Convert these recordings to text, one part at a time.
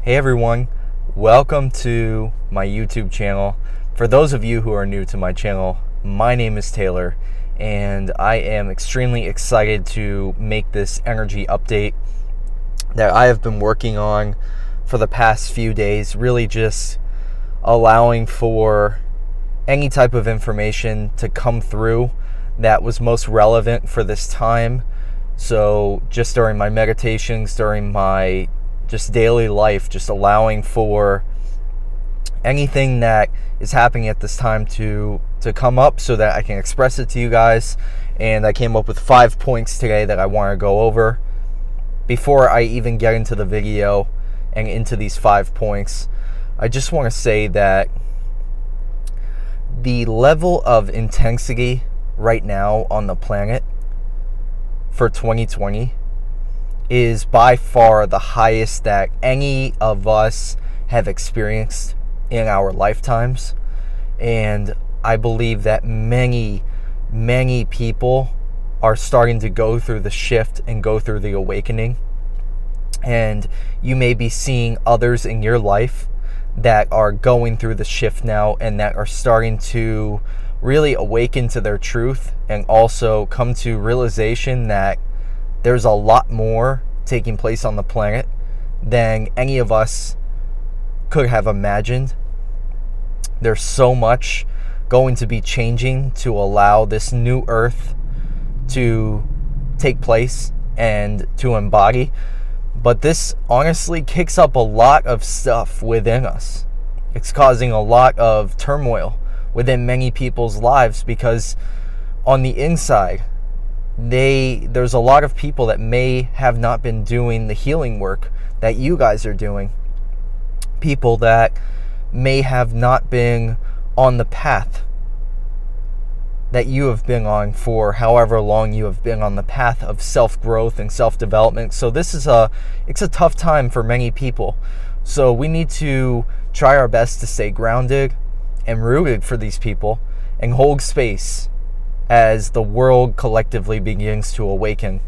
Hey everyone, welcome to my YouTube channel. For those of you who are new to my channel, my name is Taylor and I am extremely excited to make this energy update that I have been working on for the past few days, really just allowing for any type of information to come through that was most relevant for this time. So just during my meditations, during my just daily life, just allowing for anything that is happening at this time to come up so that I can express it to you guys. And I came up with 5 points today that I want to go over. Before I even get into the video and into these 5 points, I just want to say that the level of intensity right now on the planet for 2020 is by far the highest that any of us have experienced in our lifetimes. And I believe that many people are starting to go through the shift and go through the awakening. And you may be seeing others in your life that are going through the shift now and that are starting to really awaken to their truth and also come to realization that there's a lot more taking place on the planet than any of us could have imagined. There's so much going to be changing to allow this new earth to take place and to embody. But this honestly kicks up a lot of stuff within us. It's causing a lot of turmoil within many people's lives because on the inside, there's a lot of people that may have not been doing the healing work that you guys are doing. People that may have not been on the path that you have been on for however long you have been on the path of self-growth and self-development. So it's a tough time for many people. So we need to try our best to stay grounded and rooted for these people and hold space as the world collectively begins to awaken.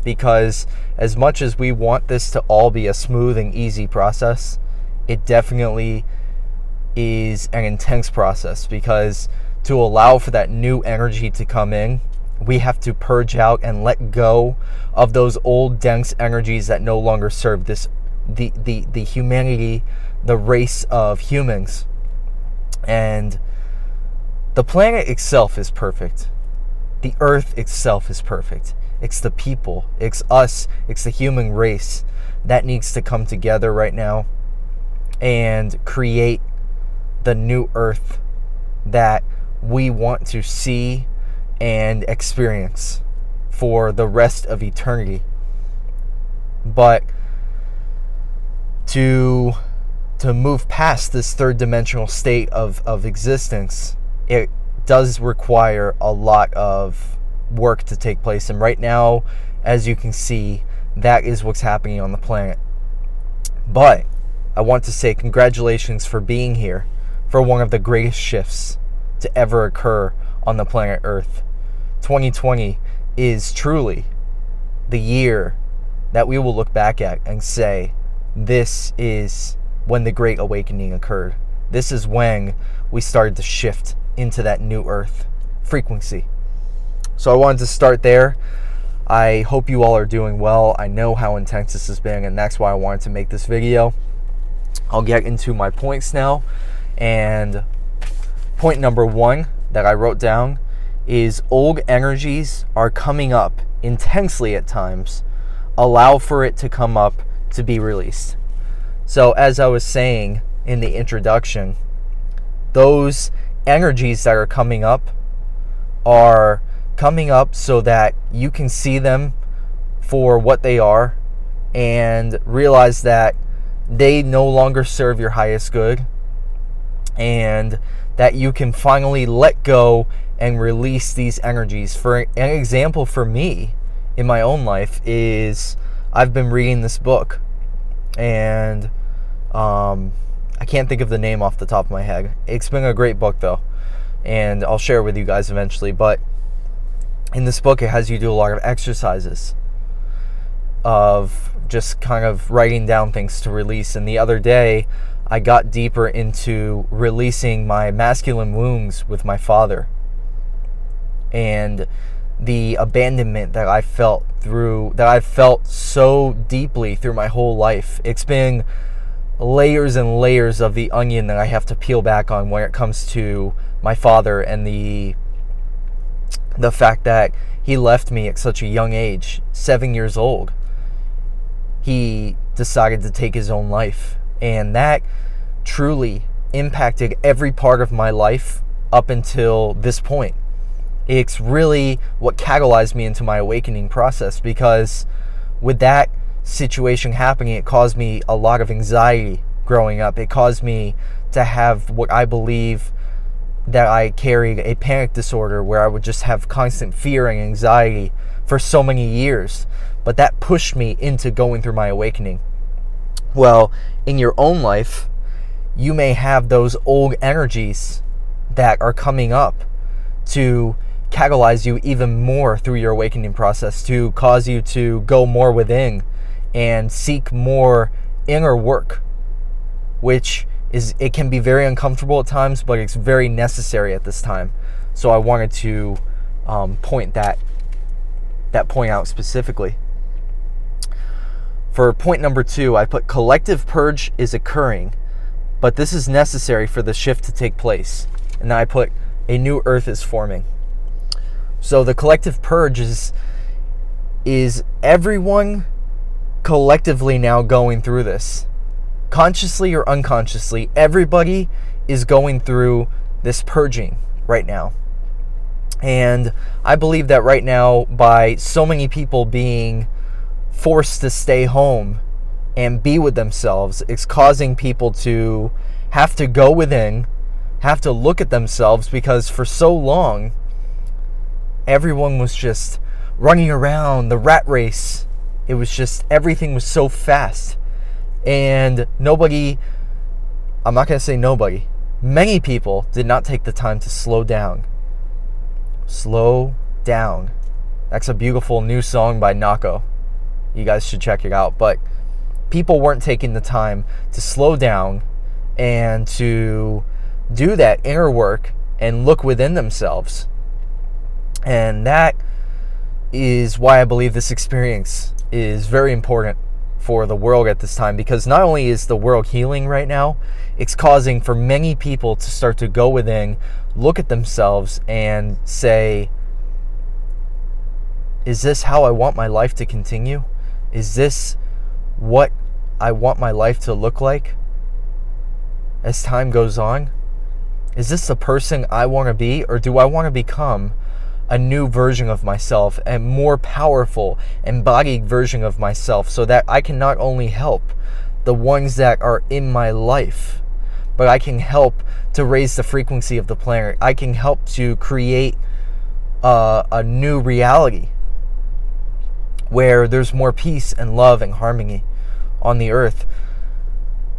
Because as much as we want this to all be a smooth and easy process, it definitely is an intense process, because to allow for that new energy to come in, we have to purge out and let go of those old dense energies that no longer serve the humanity, the race of humans. And the planet itself is perfect. The earth itself is perfect. It's the people, it's us, it's the human race that needs to come together right now and create the new earth that we want to see and experience for the rest of eternity. But to move past this third dimensional state of existence, it does require a lot of work to take place. And right now, as you can see, that is what's happening on the planet. But I want to say congratulations for being here for one of the greatest shifts to ever occur on the planet Earth. 2020 is truly the year that we will look back at and say, this is when the Great Awakening occurred. This is when we started to shift into that new earth frequency. So I wanted to start there. I hope you all are doing well. I know how intense this has been, and that's why I wanted to make this video. I'll get into my points now. And point number 1 that I wrote down is old energies are coming up intensely at times. Allow for it to come up to be released. So as I was saying in the introduction, those energies that are coming up so that you can see them for what they are and realize that they no longer serve your highest good, and that you can finally let go and release these energies. For an example for me in my own life is I've been reading this book, and I can't think of the name off the top of my head. It's been a great book though, and I'll share it with you guys eventually. But in this book, it has you do a lot of exercises. of just kind of writing down things to release. And the other day, I got deeper into releasing my masculine wounds with my father and the abandonment that I've felt so deeply through my whole life. It's been layers and layers of the onion that I have to peel back on when it comes to my father and the fact that he left me at such a young age, 7 years old. He decided to take his own life, and that truly impacted every part of my life up until this point. It's really what catalyzed me into my awakening process, because with that situation happening, it caused me a lot of anxiety growing up. It caused me to have what I believe that I carried, a panic disorder, where I would just have constant fear and anxiety for so many years. But that pushed me into going through my awakening. Well, in your own life, you may have those old energies that are coming up to catalyze you even more through your awakening process, to cause you to go more within and seek more inner work, which it can be very uncomfortable at times, but it's very necessary at this time. So I wanted to point that point out specifically. For point number 2, I put collective purge is occurring, but this is necessary for the shift to take place. And then I put a new earth is forming. So the collective purge is everyone collectively now going through this. Consciously or unconsciously, everybody is going through this purging right now. And I believe that right now, by so many people being forced to stay home and be with themselves, it's causing people to have to go within, have to look at themselves, because for so long, everyone was just running around the rat race. It was just, everything was so fast. And nobody, I'm not going to say nobody, many people did not take the time to slow down. Slow down. That's a beautiful new song by Nako. You guys should check it out. But people weren't taking the time to slow down and to do that inner work and look within themselves. And that is why I believe this experience is very important for the world at this time, because not only is the world healing right now, it's causing for many people to start to go within, look at themselves and say, is this how I want my life to continue? Is this what I want my life to look like as time goes on? Is this the person I want to be, or do I want to become a new version of myself, a more powerful, embodied version of myself, so that I can not only help the ones that are in my life, but I can help to raise the frequency of the planet. I can help to create a new reality where there's more peace and love and harmony on the earth.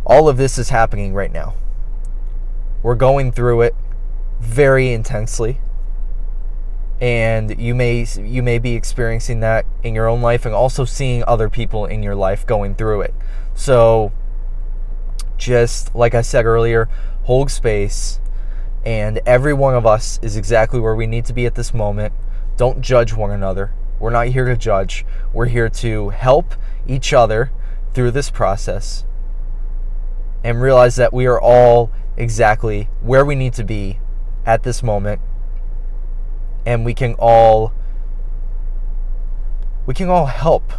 All of this is happening right now. We're going through it very intensely. And you may be experiencing that in your own life, and also seeing other people in your life going through it. So just like I said earlier, hold space, and every one of us is exactly where we need to be at this moment. Don't judge one another. We're not here to judge. We're here to help each other through this process and realize that we are all exactly where we need to be at this moment. And we can all help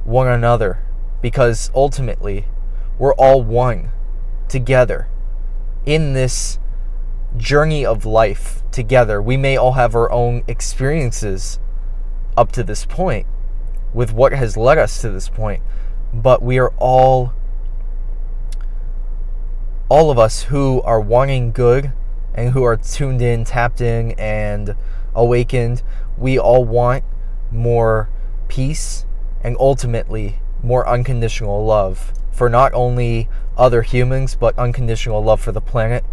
one another, because ultimately we're all one together in this journey of life together. We may all have our own experiences up to this point with what has led us to this point, but we are all of us who are wanting good and who are tuned in, tapped in, and awakened. We all want more peace and ultimately more unconditional love for not only other humans, but unconditional love for the planet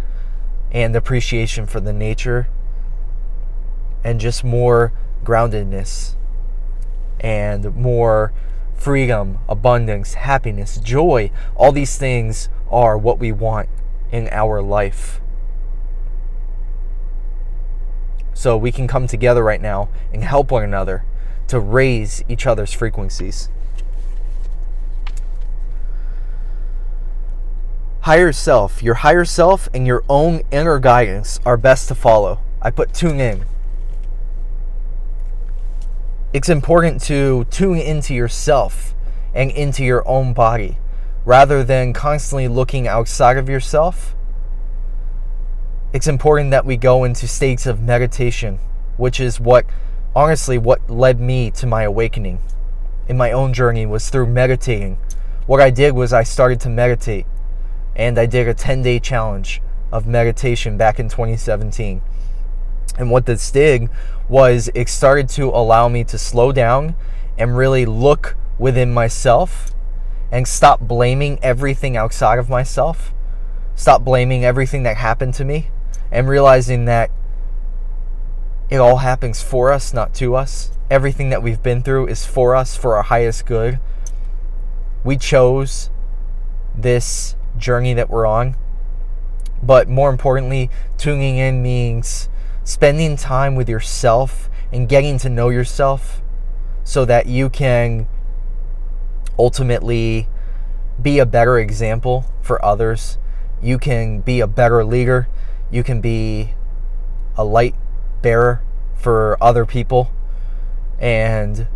and appreciation for the nature, and just more groundedness and more freedom, abundance, happiness, joy. All these things are what we want in our life. So we can come together right now and help one another to raise each other's frequencies. Higher self. Your higher self and your own inner guidance are best to follow. I put tune in. It's important to tune into yourself and into your own body rather than constantly looking outside of yourself. It's important that we go into states of meditation, which is what led me to my awakening in my own journey, was through meditating. What I did was I started to meditate, and I did a 10-day challenge of meditation back in 2017. And what this did was it started to allow me to slow down and really look within myself and stop blaming everything outside of myself. Stop blaming everything that happened to me, and realizing that it all happens for us, not to us. Everything that we've been through is for us, for our highest good. We chose this journey that we're on. But more importantly, tuning in means spending time with yourself and getting to know yourself so that you can ultimately be a better example for others. You can be a better leader. You can be a light bearer for other people and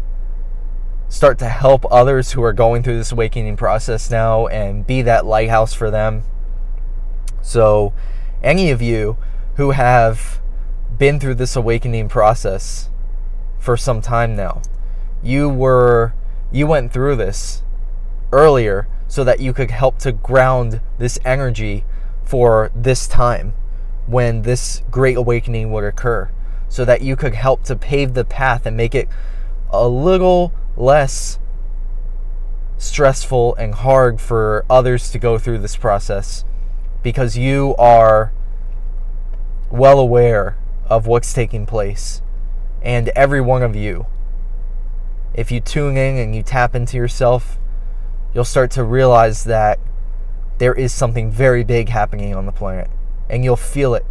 start to help others who are going through this awakening process now and be that lighthouse for them. So any of you who have been through this awakening process for some time now, you went through this earlier so that you could help to ground this energy for this time when this great awakening would occur, so that you could help to pave the path and make it a little less stressful and hard for others to go through this process, because you are well aware of what's taking place. And every one of you, if you tune in and you tap into yourself, you'll start to realize that there is something very big happening on the planet, and you'll feel it.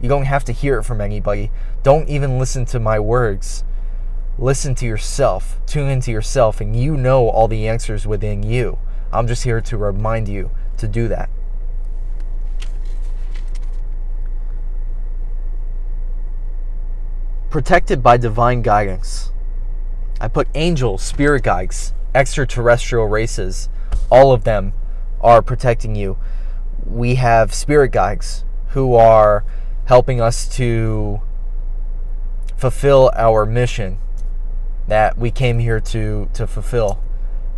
You don't have to hear it from anybody. Don't even listen to my words. Listen to yourself, tune into yourself, and you know all the answers within you. I'm just here to remind you to do that. Protected by divine guidance. I put angels, spirit guides, extraterrestrial races. All of them are protecting you. We have spirit guides who are helping us to fulfill our mission that we came here to fulfill.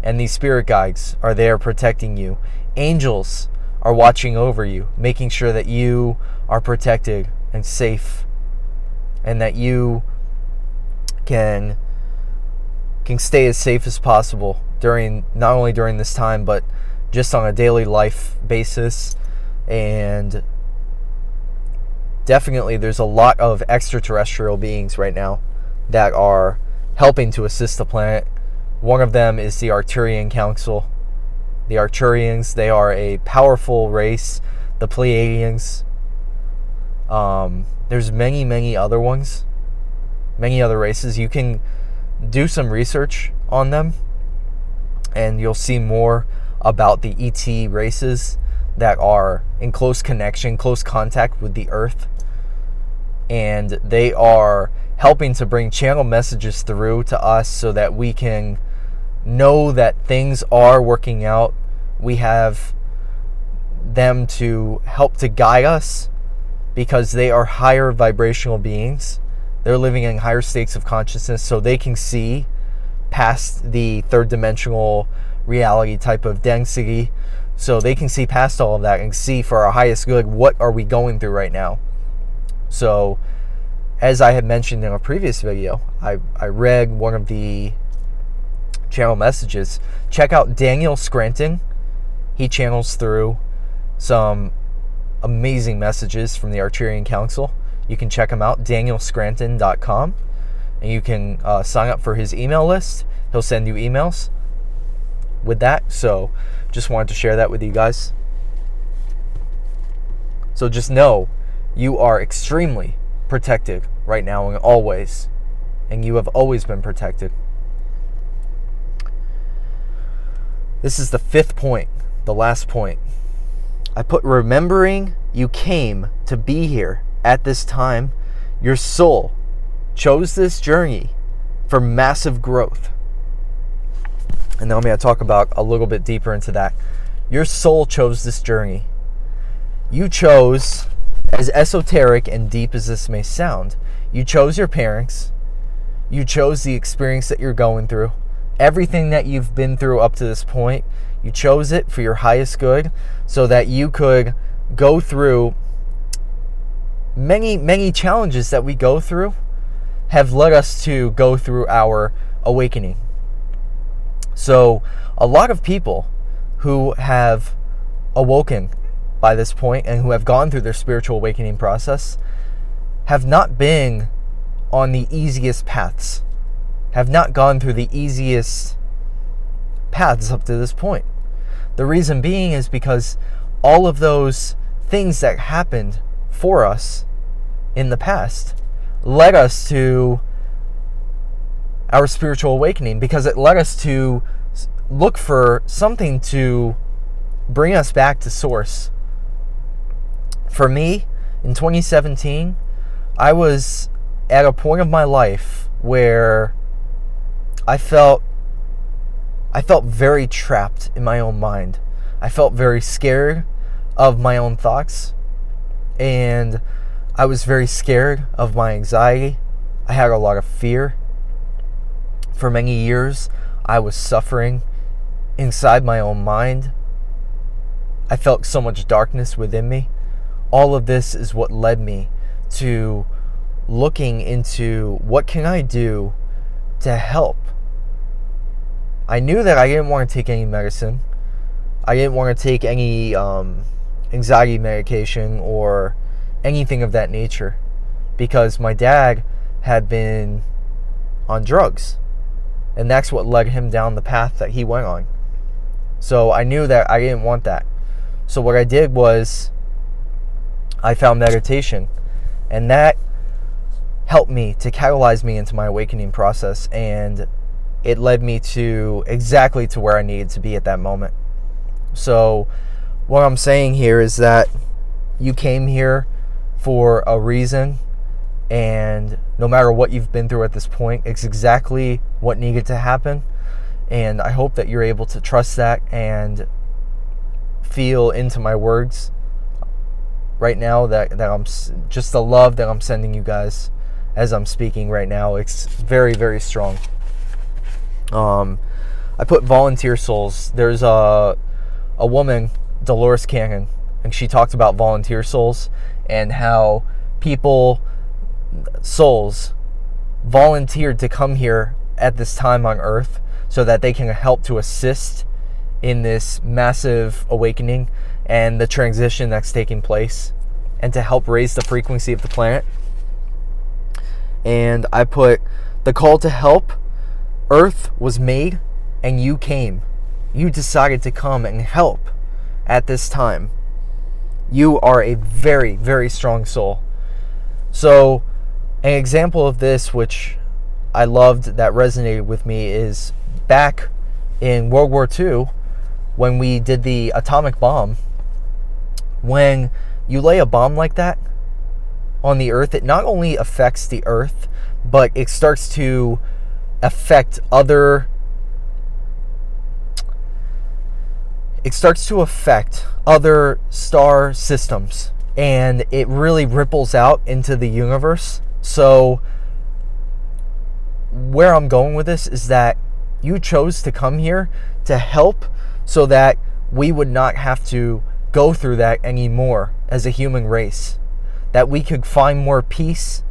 And these spirit guides are there protecting you. Angels are watching over you, making sure that you are protected and safe, and that you can stay as safe as possible not only during this time, but just on a daily life basis. And definitely there's a lot of extraterrestrial beings right now that are helping to assist the planet. One of them is the Arcturian Council. The Arcturians, they are a powerful race. The Pleiadians. There's many other ones. Many other races. You can do some research on them, and you'll see more about the ET races that are in close connection, close contact with the Earth. And they are helping to bring channel messages through to us so that we can know that things are working out. We have them to help to guide us because they are higher vibrational beings. They're living in higher states of consciousness, so they can see past the third dimensional reality type of density. So they can see past all of that and see for our highest good, what are we going through right now. So as I had mentioned in a previous video, I read one of the channel messages. Check out Daniel Scranton. He channels through some amazing messages from the Arcturian Council. You can check him out, danielscranton.com, and you can sign up for his email list. He'll send you emails with that. So just wanted to share that with you guys. So just know you are extremely protected right now and always. And you have always been protected. This is the 5th point, the last point. I put remembering you came to be here at this time. Your soul chose this journey for massive growth. And now I'm going to talk about a little bit deeper into that. Your soul chose this journey. You chose, as esoteric and deep as this may sound, you chose your parents. You chose the experience that you're going through. Everything that you've been through up to this point, you chose it for your highest good so that you could go through many challenges that we go through have led us to go through our awakening. So a lot of people who have awoken by this point and who have gone through their spiritual awakening process have not been on the easiest paths, have not gone through the easiest paths up to this point. The reason being is because all of those things that happened for us in the past led us to our spiritual awakening, because it led us to look for something to bring us back to source. For me, in 2017, I was at a point of my life where I felt very trapped in my own mind. I felt very scared of my own thoughts, and I was very scared of my anxiety. I had a lot of fear. For many years, I was suffering inside my own mind. I felt so much darkness within me. All of this is what led me to looking into what can I do to help. I knew that I didn't want to take any medicine. I didn't want to take any anxiety medication or anything of that nature, because my dad had been on drugs, and that's what led him down the path that he went on. So I knew that I didn't want that. So what I did was I found meditation, and that helped me to catalyze me into my awakening process, and it led me to exactly to where I needed to be at that moment. So what I'm saying here is that you came here for a reason, and no matter what you've been through at this point, it's exactly what needed to happen. And I hope that you're able to trust that and feel into my words right now, that I'm just the love that I'm sending you guys as I'm speaking right now. It's very, very strong. I put volunteer souls. There's a woman, Dolores Cannon, and she talked about volunteer souls and how souls volunteered to come here at this time on Earth so that they can help to assist in this massive awakening and the transition that's taking place, and to help raise the frequency of the planet. And I put the call to help. Earth was made and you came. You decided to come and help at this time. You are a very, very strong soul. So an example of this, which I loved, that resonated with me, is back in World War II, when we did the atomic bomb. When you lay a bomb like that on the Earth, it not only affects the Earth, but it starts to affect other star systems, and it really ripples out into the universe. So where I'm going with this is that you chose to come here to help so that we would not have to go through that anymore as a human race, that we could find more peace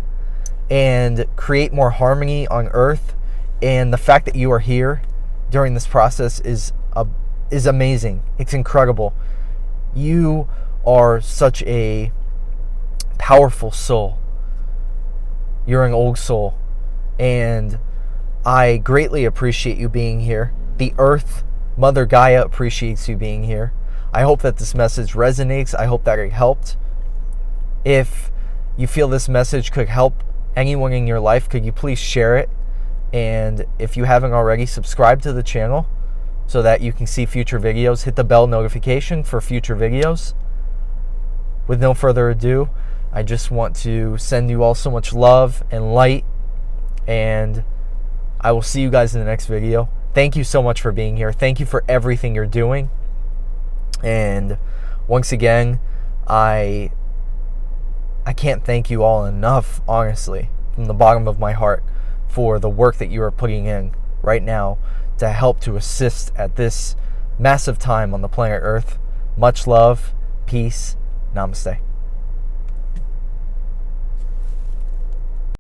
and create more harmony on Earth. And the fact that you are here during this process is amazing. It's incredible. You are such a powerful soul. You're an old soul, and I greatly appreciate you being here. The Earth Mother Gaia appreciates you being here. I hope that this message resonates. I hope that it helped. If you feel this message could help anyone in your life, could you please share it? And if you haven't already, subscribe to the channel so that you can see future videos. Hit the bell notification for future videos. With no further ado, I just want to send you all so much love and light, and I will see you guys in the next video. Thank you so much for being here. Thank you for everything you're doing. And once again, I can't thank you all enough, honestly, from the bottom of my heart, for the work that you are putting in right now to help to assist at this massive time on the planet Earth. Much love, peace, namaste.